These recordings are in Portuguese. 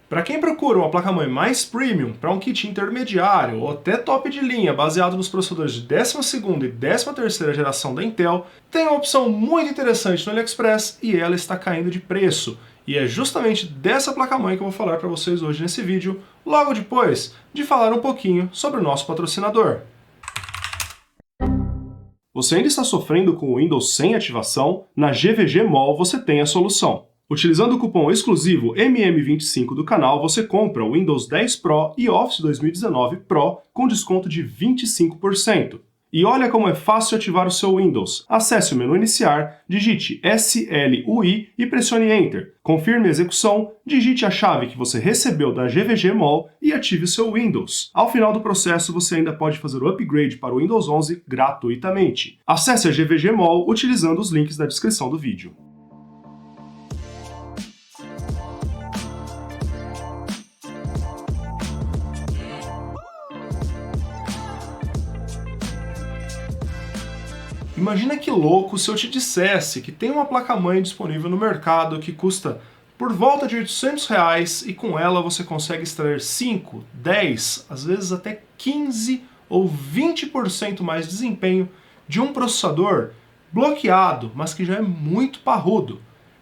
Para quem procura uma placa-mãe mais premium para um kit intermediário ou até top de linha baseado nos processadores de 12ª e 13ª geração da Intel, tem uma opção muito interessante no AliExpress e ela está caindo de preço. E é justamente dessa placa-mãe que eu vou falar para vocês hoje nesse vídeo, logo depois de falar um pouquinho sobre o nosso patrocinador. Você ainda está sofrendo com o Windows sem ativação? Na GVG Mall você tem a solução. Utilizando o cupom exclusivo MM25 do canal, você compra o Windows 10 Pro e Office 2019 Pro com desconto de 25%. E olha como é fácil ativar o seu Windows. Acesse o menu Iniciar, digite SLUI e pressione Enter. Confirme a execução, digite a chave que você recebeu da GVG Mall e ative o seu Windows. Ao final do processo, você ainda pode fazer o upgrade para o Windows 11 gratuitamente. Acesse a GVG Mall utilizando os links da descrição do vídeo. Imagina que louco se eu te dissesse que tem uma placa-mãe disponível no mercado que custa por volta de R$800 e com ela você consegue extrair 5, 10, às vezes até 15 ou 20% mais desempenho de um processador bloqueado, mas que já é muito parrudo.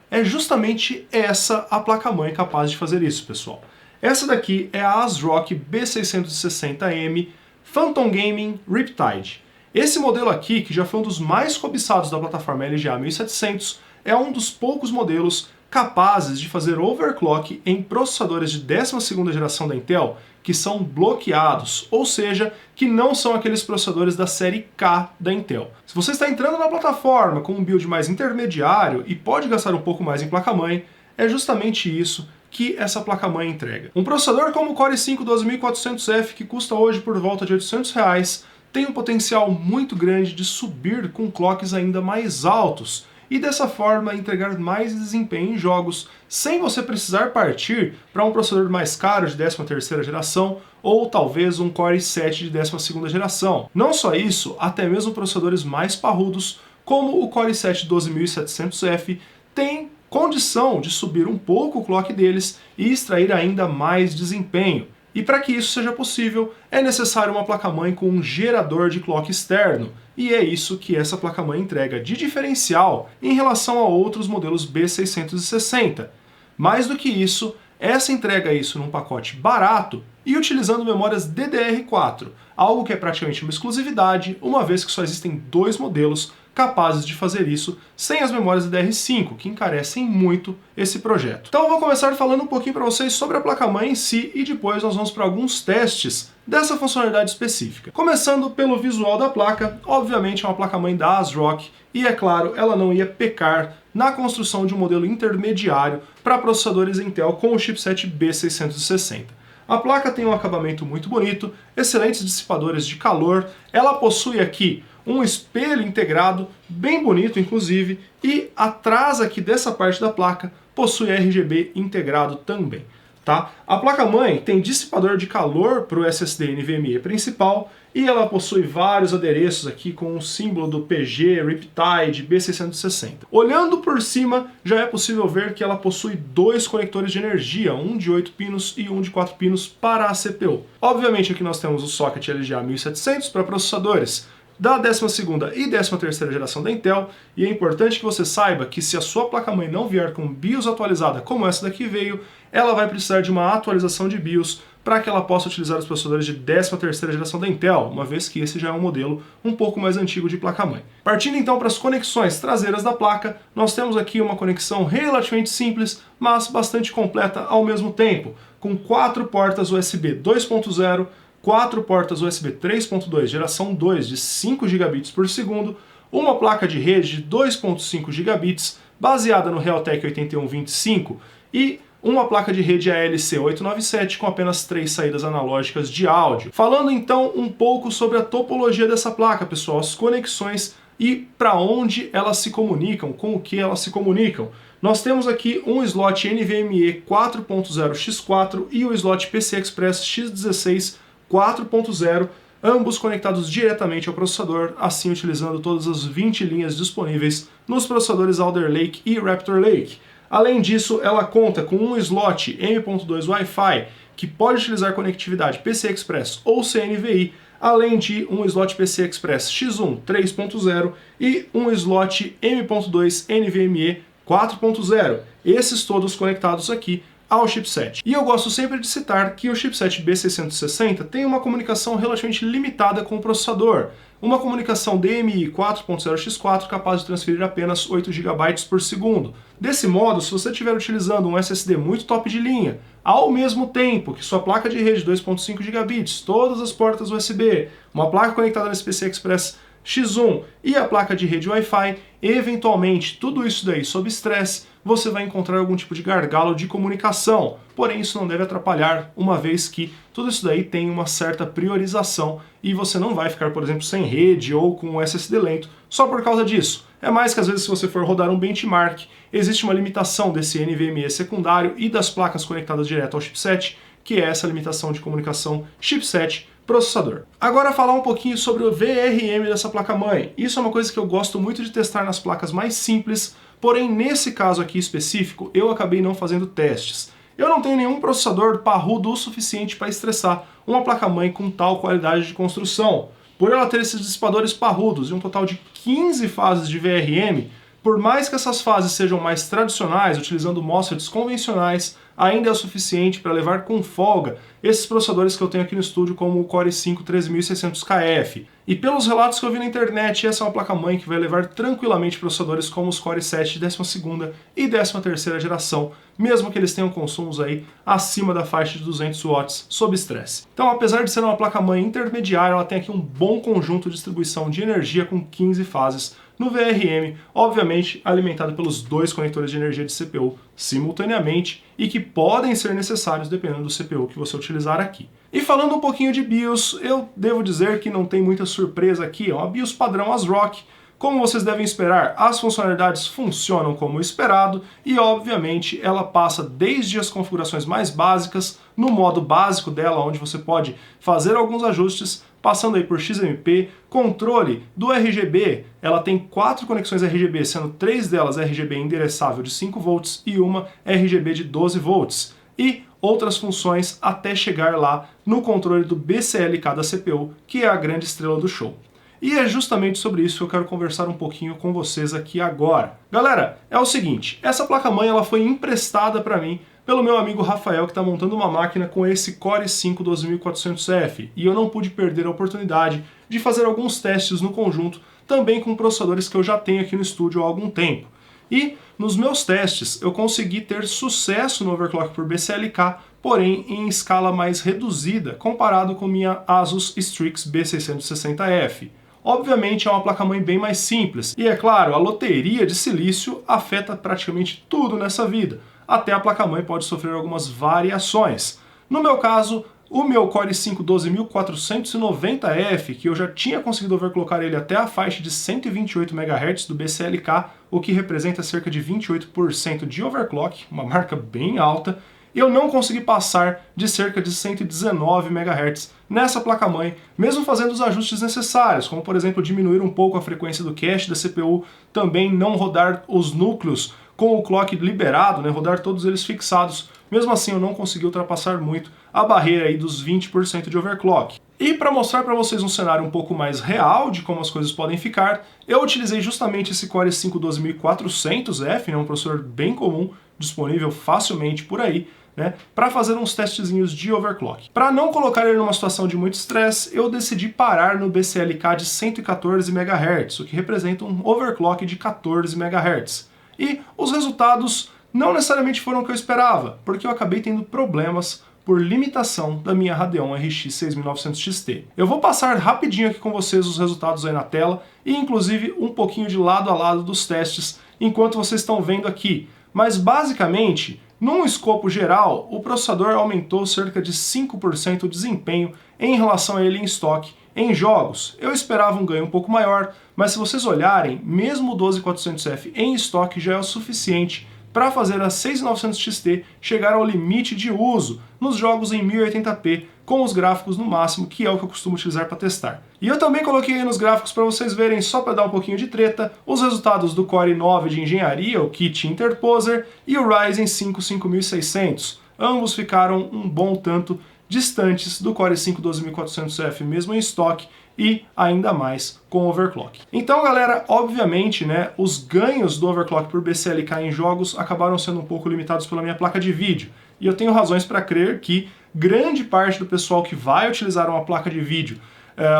É justamente essa a placa-mãe capaz de fazer isso, pessoal. Essa daqui é a ASRock B660M Phantom Gaming Riptide. Esse modelo aqui, que já foi um dos mais cobiçados da plataforma LGA 1700, é um dos poucos modelos capazes de fazer overclock em processadores de 12ª geração da Intel que são bloqueados, ou seja, que não são aqueles processadores da série K da Intel. Se você está entrando na plataforma com um build mais intermediário e pode gastar um pouco mais em placa-mãe, é justamente isso que essa placa-mãe entrega. Um processador como o Core i5-12400F, que custa hoje por volta de R$800, tem um potencial muito grande de subir com clocks ainda mais altos e dessa forma entregar mais desempenho em jogos, sem você precisar partir para um processador mais caro de 13ª geração ou talvez um Core i7 de 12ª geração. Não só isso, até mesmo processadores mais parrudos, como o Core i7 12700F, têm condição de subir um pouco o clock deles e extrair ainda mais desempenho. E para que isso seja possível, é necessário uma placa-mãe com um gerador de clock externo, e é isso que essa placa-mãe entrega de diferencial em relação a outros modelos B660. Mais do que isso, essa entrega isso num pacote barato e utilizando memórias DDR4, algo que é praticamente uma exclusividade, uma vez que só existem dois modelos capazes de fazer isso sem as memórias DDR5, que encarecem muito esse projeto. Então eu vou começar falando um pouquinho para vocês sobre a placa-mãe em si e depois nós vamos para alguns testes dessa funcionalidade específica. Começando pelo visual da placa, obviamente é uma placa-mãe da ASRock e, é claro, ela não ia pecar na construção de um modelo intermediário para processadores Intel com o chipset B660. A placa tem um acabamento muito bonito, excelentes dissipadores de calor, ela possui aqui um espelho integrado, bem bonito inclusive, e atrás aqui dessa parte da placa possui RGB integrado também. Tá? A placa-mãe tem dissipador de calor para o SSD NVMe principal e ela possui vários adereços aqui com o símbolo do PG, Riptide, B660. Olhando por cima, já é possível ver que ela possui dois conectores de energia, um de 8 pinos e um de 4 pinos para a CPU. Obviamente aqui nós temos o socket LGA 1700 para processadores da 12ª e 13ª geração da Intel, e é importante que você saiba que se a sua placa-mãe não vier com BIOS atualizada como essa daqui veio, ela vai precisar de uma atualização de BIOS para que ela possa utilizar os processadores de 13ª geração da Intel, uma vez que esse já é um modelo um pouco mais antigo de placa-mãe. Partindo então para as conexões traseiras da placa, nós temos aqui uma conexão relativamente simples, mas bastante completa ao mesmo tempo, com 4 portas USB 2.0, 4 portas USB 3.2 geração 2 de 5 gigabits por segundo, uma placa de rede de 2.5 gigabits baseada no Realtek 8125 e uma placa de rede ALC 897 com apenas 3 saídas analógicas de áudio. Falando então um pouco sobre a topologia dessa placa, pessoal, as conexões e para onde elas se comunicam, com o que elas se comunicam. Nós temos aqui um slot NVMe 4.0 X4 e o slot PCI Express X16 4.0, ambos conectados diretamente ao processador, assim utilizando todas as 20 linhas disponíveis nos processadores Alder Lake e Raptor Lake. Além disso, ela conta com um slot M.2 Wi-Fi, que pode utilizar conectividade PCI Express ou CNVI, além de um slot PCI Express X1 3.0 e um slot M.2 NVMe 4.0, esses todos conectados aqui ao chipset. E eu gosto sempre de citar que o chipset B660 tem uma comunicação relativamente limitada com o processador, uma comunicação DMI 4.0x4 capaz de transferir apenas 8 GB por segundo. Desse modo, se você estiver utilizando um SSD muito top de linha, ao mesmo tempo que sua placa de rede 2.5 GB, todas as portas USB, uma placa conectada nesse PCI Express X1 e a placa de rede Wi-Fi, eventualmente tudo isso daí sob estresse, você vai encontrar algum tipo de gargalo de comunicação. Porém, isso não deve atrapalhar, uma vez que tudo isso daí tem uma certa priorização e você não vai ficar, por exemplo, sem rede ou com um SSD lento só por causa disso. É mais que às vezes se você for rodar um benchmark, existe uma limitação desse NVMe secundário e das placas conectadas direto ao chipset, que é essa limitação de comunicação chipset processador. Agora falar um pouquinho sobre o VRM dessa placa-mãe. Isso é uma coisa que eu gosto muito de testar nas placas mais simples, porém nesse caso aqui específico eu acabei não fazendo testes. Eu não tenho nenhum processador parrudo o suficiente para estressar uma placa-mãe com tal qualidade de construção. Por ela ter esses dissipadores parrudos e um total de 15 fases de VRM, por mais que essas fases sejam mais tradicionais, utilizando MOSFETs convencionais, ainda é o suficiente para levar com folga esses processadores que eu tenho aqui no estúdio, como o Core i5 13600KF. E pelos relatos que eu vi na internet, essa é uma placa-mãe que vai levar tranquilamente processadores como os Core i7 de 12ª e 13ª geração, mesmo que eles tenham consumos aí acima da faixa de 200 watts sob estresse. Então, apesar de ser uma placa-mãe intermediária, ela tem aqui um bom conjunto de distribuição de energia com 15 fases no VRM, obviamente alimentado pelos dois conectores de energia de CPU simultaneamente e que podem ser necessários dependendo do CPU que você utilizar aqui. E falando um pouquinho de BIOS, eu devo dizer que não tem muita surpresa aqui, é uma BIOS padrão ASRock. Como vocês devem esperar, as funcionalidades funcionam como esperado e, obviamente, ela passa desde as configurações mais básicas, no modo básico dela, onde você pode fazer alguns ajustes, passando aí por XMP, controle do RGB, ela tem 4 conexões RGB, sendo 3 delas RGB endereçável de 5 volts e uma RGB de 12 volts. E outras funções até chegar lá no controle do BCLK da CPU, que é a grande estrela do show. E é justamente sobre isso que eu quero conversar um pouquinho com vocês aqui agora. Galera, é o seguinte, essa placa-mãe ela foi emprestada para mim pelo meu amigo Rafael, que está montando uma máquina com esse Core i5 12400F, e eu não pude perder a oportunidade de fazer alguns testes no conjunto, também com processadores que eu já tenho aqui no estúdio há algum tempo. E nos meus testes eu consegui ter sucesso no overclock por BCLK, porém em escala mais reduzida comparado com minha Asus Strix B660F. Obviamente é uma placa-mãe bem mais simples, e é claro, a loteria de silício afeta praticamente tudo nessa vida. Até a placa-mãe pode sofrer algumas variações. No meu caso, o meu Core i5 12490F, que eu já tinha conseguido overclockar ele até a faixa de 128 MHz do BCLK, o que representa cerca de 28% de overclock, uma marca bem alta, eu não consegui passar de cerca de 119 MHz nessa placa-mãe, mesmo fazendo os ajustes necessários, como por exemplo diminuir um pouco a frequência do cache da CPU, também não rodar os núcleos com o clock liberado, né, rodar todos eles fixados. Mesmo assim eu não consegui ultrapassar muito a barreira aí dos 20% de overclock. E para mostrar para vocês um cenário um pouco mais real de como as coisas podem ficar, eu utilizei justamente esse Core i5 12400F, né, um processador bem comum, disponível facilmente por aí, né, para fazer uns testezinhos de overclock. Para não colocar ele numa situação de muito estresse, eu decidi parar no BCLK de 114 MHz, o que representa um overclock de 14 MHz. E os resultados não necessariamente foram o que eu esperava, porque eu acabei tendo problemas por limitação da minha Radeon RX 6900 XT. Eu vou passar rapidinho aqui com vocês os resultados aí na tela e inclusive um pouquinho de lado a lado dos testes enquanto vocês estão vendo aqui. Mas basicamente, num escopo geral, o processador aumentou cerca de 5% o desempenho em relação a ele em estoque. Em jogos, eu esperava um ganho um pouco maior, mas se vocês olharem, mesmo o 12400F em estoque já é o suficiente para fazer a 6900 XT chegar ao limite de uso nos jogos em 1080p com os gráficos no máximo, que é o que eu costumo utilizar para testar. E eu também coloquei aí nos gráficos para vocês verem, só para dar um pouquinho de treta, os resultados do Core i9 de engenharia, o Kit Interposer, e o Ryzen 5 5600. Ambos ficaram um bom tanto distantes do Core i5 12400F mesmo em estoque, e ainda mais com overclock. Então, galera, obviamente, né, os ganhos do overclock por BCLK em jogos acabaram sendo um pouco limitados pela minha placa de vídeo. E eu tenho razões para crer que grande parte do pessoal que vai utilizar uma placa de vídeo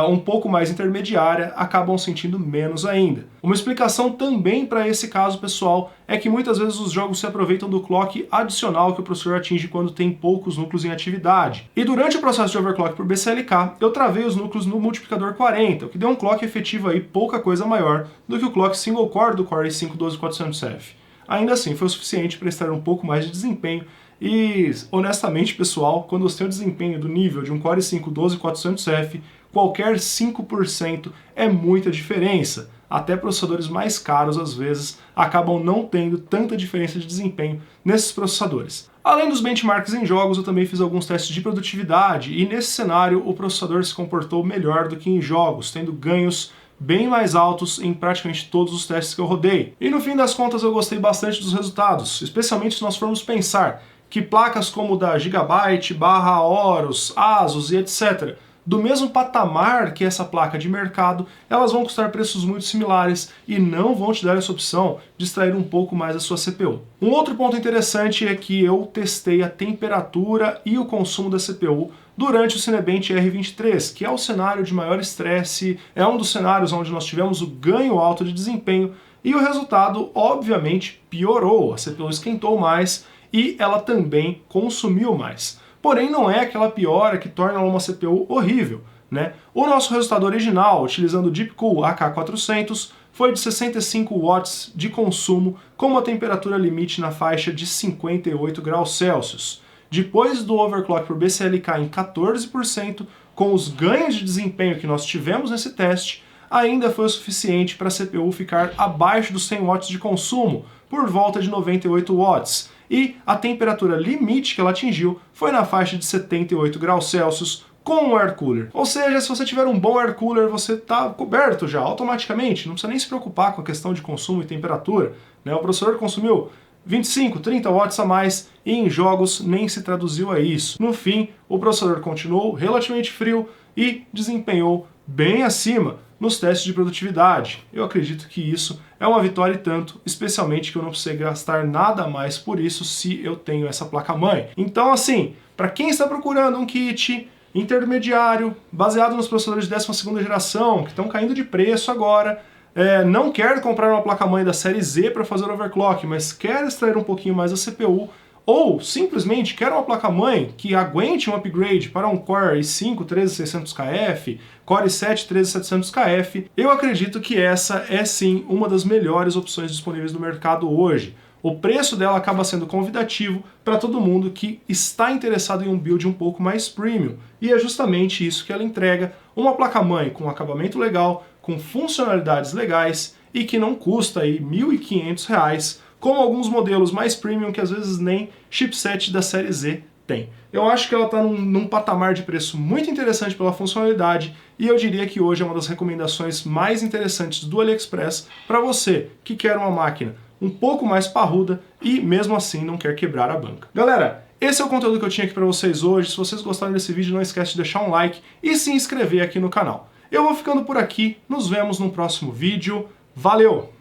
um pouco mais intermediária acabam sentindo menos ainda. Uma explicação também para esse caso, pessoal, é que muitas vezes os jogos se aproveitam do clock adicional que o processador atinge quando tem poucos núcleos em atividade. E durante o processo de overclock por BCLK, eu travei os núcleos no multiplicador 40, o que deu um clock efetivo aí pouca coisa maior do que o clock single core do Core i5 12400F. Ainda assim, foi o suficiente para extrair um pouco mais de desempenho. E, honestamente, pessoal, quando você tem o desempenho do nível de um Core i5 12400F, qualquer 5% é muita diferença. Até processadores mais caros, às vezes, acabam não tendo tanta diferença de desempenho nesses processadores. Além dos benchmarks em jogos, eu também fiz alguns testes de produtividade, e nesse cenário o processador se comportou melhor do que em jogos, tendo ganhos bem mais altos em praticamente todos os testes que eu rodei. E no fim das contas eu gostei bastante dos resultados, especialmente se nós formos pensar que placas como da Gigabyte, Aorus, Asus e etc., do mesmo patamar que essa placa de mercado, elas vão custar preços muito similares e não vão te dar essa opção de extrair um pouco mais da sua CPU. Um outro ponto interessante é que eu testei a temperatura e o consumo da CPU durante o Cinebench R23, que é o cenário de maior estresse, é um dos cenários onde nós tivemos o ganho alto de desempenho, e o resultado, obviamente, piorou. A CPU esquentou mais e ela também consumiu mais. Porém, não é aquela piora que torna uma CPU horrível, né? O nosso resultado original, utilizando o Deepcool AK400, foi de 65 watts de consumo, com uma temperatura limite na faixa de 58 graus Celsius. Depois do overclock por BCLK em 14%, com os ganhos de desempenho que nós tivemos nesse teste, ainda foi o suficiente para a CPU ficar abaixo dos 100 watts de consumo, por volta de 98 watts. E a temperatura limite que ela atingiu foi na faixa de 78 graus Celsius com um air cooler. Ou seja, se você tiver um bom air cooler, você está coberto já automaticamente, não precisa nem se preocupar com a questão de consumo e temperatura, né? O processador consumiu 25, 30 watts a mais e em jogos nem se traduziu a isso. No fim, o processador continuou relativamente frio e desempenhou bem acima nos testes de produtividade. Eu acredito que isso é uma vitória e tanto, especialmente que eu não preciso gastar nada mais por isso se eu tenho essa placa-mãe. Então, assim, para quem está procurando um kit intermediário, baseado nos processadores de 12ª geração, que estão caindo de preço agora, não quer comprar uma placa-mãe da série Z para fazer overclock, mas quer extrair um pouquinho mais da CPU, ou simplesmente quer uma placa-mãe que aguente um upgrade para um Core i5 13600KF, Core i7 13700KF, eu acredito que essa é sim uma das melhores opções disponíveis no mercado hoje. O preço dela acaba sendo convidativo para todo mundo que está interessado em um build um pouco mais premium, e é justamente isso que ela entrega, uma placa-mãe com acabamento legal, com funcionalidades legais e que não custa aí R$ 1.500, como alguns modelos mais premium que às vezes nem chipset da série Z tem. Eu acho que ela está num patamar de preço muito interessante pela funcionalidade, e eu diria que hoje é uma das recomendações mais interessantes do AliExpress para você que quer uma máquina um pouco mais parruda e mesmo assim não quer quebrar a banca. Galera, esse é o conteúdo que eu tinha aqui para vocês hoje. Se vocês gostaram desse vídeo, não esquece de deixar um like e se inscrever aqui no canal. Eu vou ficando por aqui, nos vemos no próximo vídeo. Valeu!